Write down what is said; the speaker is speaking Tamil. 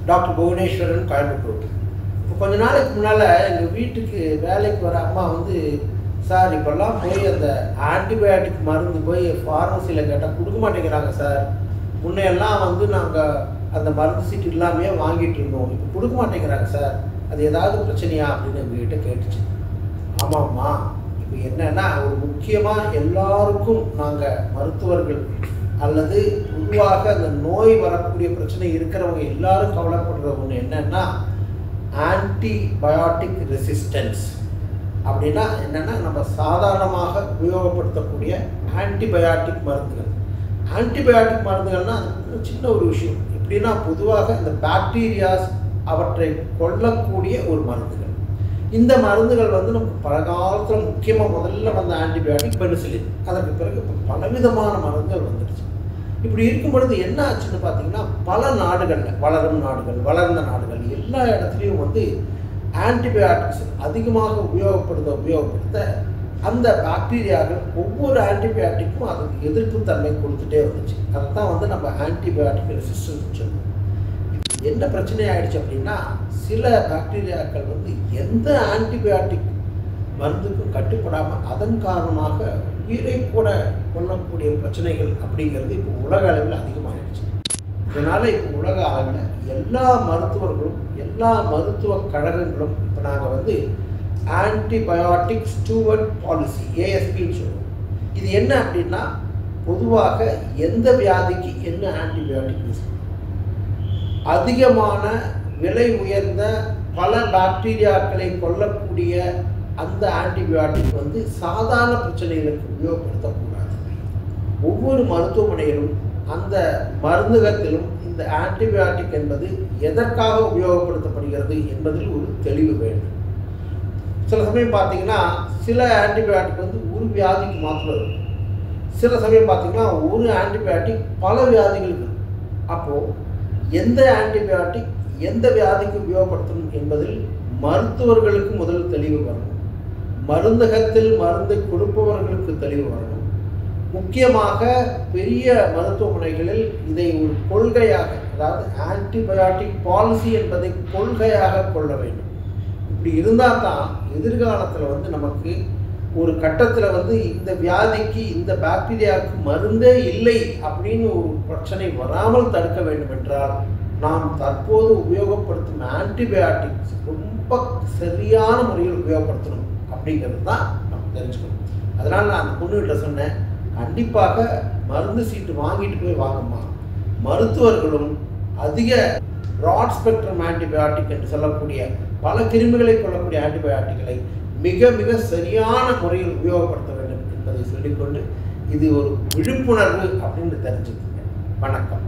டாக்டர் புவனேஸ்வரன், கோயம்புத்தூர். இப்போ கொஞ்ச நாளைக்கு முன்னால் எங்கள் வீட்டுக்கு வேலைக்கு வர அம்மா வந்து, சார் இப்போல்லாம் போய் அந்த ஆன்டிபயோட்டிக் மருந்து போய் ஃபார்மசியில் கேட்டால் கொடுக்க மாட்டேங்கிறாங்க சார். முன்னையெல்லாம் வந்து நாங்கள் அந்த மருந்து சீட்டு இல்லாமையே வாங்கிட்டு இருந்தோம், இப்போ கொடுக்க மாட்டேங்கிறாங்க சார், அது ஏதாவது பிரச்சனையா அப்படின்னு எங்ககிட்ட கேட்டுச்சு. ஆமாம்மா, இப்போ என்னன்னா ஒரு முக்கியமாக எல்லாருக்கும் நாங்கள் மருத்துவர்கள் அல்லது பொதுவாக அந்த நோய் வரக்கூடிய பிரச்சனை இருக்கிறவங்க எல்லாரும் கவலைப்படுற ஒன்று என்னன்னா ஆன்டிபயோட்டிக் ரெசிஸ்டன்ஸ். அப்படின்னா என்னென்னா நம்ம சாதாரணமாக உபயோகப்படுத்தக்கூடிய ஆன்டிபயோட்டிக் மருந்துகள். ஆன்டிபயோட்டிக் மருந்துகள்னால் அது சின்ன ஒரு விஷயம். எப்படின்னா பொதுவாக இந்த பாக்டீரியாஸ் அவற்றை கொல்லக்கூடிய ஒரு மருந்துகள். இந்த மருந்துகள் வந்து நமக்கு பல காலத்தில் முக்கியமாக முதல்ல வந்த ஆன்டிபயோட்டிக் பெனிசிலின், அதற்கு பிறகு இப்போ பலவிதமான மருந்துகள் வந்துடுச்சு. இப்படி இருக்கும் பொழுது என்ன ஆச்சுன்னு பார்த்தீங்கன்னா பல நாடுகளில், வளரும் நாடுகள், வளர்ந்த நாடுகள் எல்லா இடத்துலையும் வந்து ஆன்டிபயோட்டிக்ஸ் அதிகமாக உபயோகப்படுத்த அந்த பாக்டீரியாக்கள் ஒவ்வொரு ஆன்டிபயோட்டிக்கும் அதுக்கு எதிர்ப்பு தன்மை கொடுத்துட்டே வந்துச்சு. அதை தான் வந்து நம்ம ஆன்டிபயோட்டிக் ரெசிஸ்டன்ஸ் சொல்லுவோம். என்ன பிரச்சனை ஆயிடுச்சு அப்படின்னா சில பாக்டீரியாக்கள் வந்து எந்த ஆன்டிபயோட்டிக் மருந்துக்கும் கட்டுப்படாமல் அதன் காரணமாக உயிரை கூட கொள்ளக்கூடிய பிரச்சனைகள் அப்படிங்கிறது இப்போ உலக அளவில் அதிகமாகிடுச்சு. இதனால் இப்போ உலக அளவில் எல்லா மருத்துவர்களும் எல்லா மருத்துவ கழகங்களும் இப்போ நாங்கள் வந்து ஆன்டிபயோட்டிக் ஸ்டூவர்ட் பாலிசி ஏஎஸ்பின்னு சொல்லுவோம். இது என்ன அப்படின்னா பொதுவாக எந்த வியாதிக்கு என்ன ஆன்டிபயோட்டிக் யூஸ் பண்ணுவோம், அதிகமான விலை உயர்ந்த பல பாக்டீரியாக்களை கொல்லக்கூடிய அந்த ஆன்டிபயோட்டிக் வந்து சாதாரண பிரச்சனைகளுக்கு உபயோகப்படுத்தக்கூடாது. ஒவ்வொரு மருத்துவமனையிலும் அந்த மருந்தகத்திலும் இந்த ஆன்டிபயோட்டிக் என்பது எதற்காக உபயோகப்படுத்தப்படுகிறது என்பதில் ஒரு தெளிவு வேண்டும். சில சமயம் பார்த்தீங்கன்னா சில ஆன்டிபயோட்டிக் வந்து ஒரு வியாதிக்கு மாத்திரம் இருக்கும், சில சமயம் பார்த்தீங்கன்னா ஒரு ஆன்டிபயோட்டிக் பல வியாதிகளுக்கு. அப்போது எந்த ஆன்டிபயோட்டிக் எந்த வியாதிக்கு உபயோகப்படுத்தணும் என்பதில் மருத்துவர்களுக்கு முதல் தெளிவு வரணும், மருந்தகத்தில் மருந்தை கொடுப்பவர்களுக்கு தெளிவு வரணும். முக்கியமாக பெரிய மருத்துவமனைகளில் இதை ஒரு கொள்கையாக, அதாவது ஆன்டிபயோட்டிக் பாலிசி என்பதை கொள்கையாக கொள்ள வேண்டும். இப்படி இருந்தால் தான் எதிர்காலத்தில் வந்து நமக்கு ஒரு கட்டத்தில் வந்து இந்த வியாதிக்கு இந்த பாக்டீரியாவுக்கு மருந்தே இல்லை அப்படின்னு ஒரு பிரச்சனை வராமல் தடுக்க வேண்டும் என்றால் நாம் தற்போது உபயோகப்படுத்தும் ஆன்டிபயோட்டிக்ஸ் ரொம்ப சரியான முறையில் உபயோகப்படுத்தணும் அப்படிங்கிறது தான் நம்ம தெரிஞ்சுக்கணும். அதனால் நான் அந்த பொண்ணுகிட்ட சொன்னேன், கண்டிப்பாக மருந்து சீட்டு வாங்கிட்டு போய் வாங்கம்மா. மருத்துவர்களும் அதிக ப்ராட் ஸ்பெக்ட்ரம் ஆன்டிபயோட்டிக் என்று சொல்லக்கூடிய பல கிருமிகளை கொள்ளக்கூடிய ஆன்டிபயோட்டிக்களை மிக மிக சரியான முறையில் உபயோகப்படுத்த வேண்டும் என்பதை சொல்லிக்கொண்டு இது ஒரு விழிப்புணர்வு அப்படின்னு தெரிஞ்சுக்கோங்க. வணக்கம்.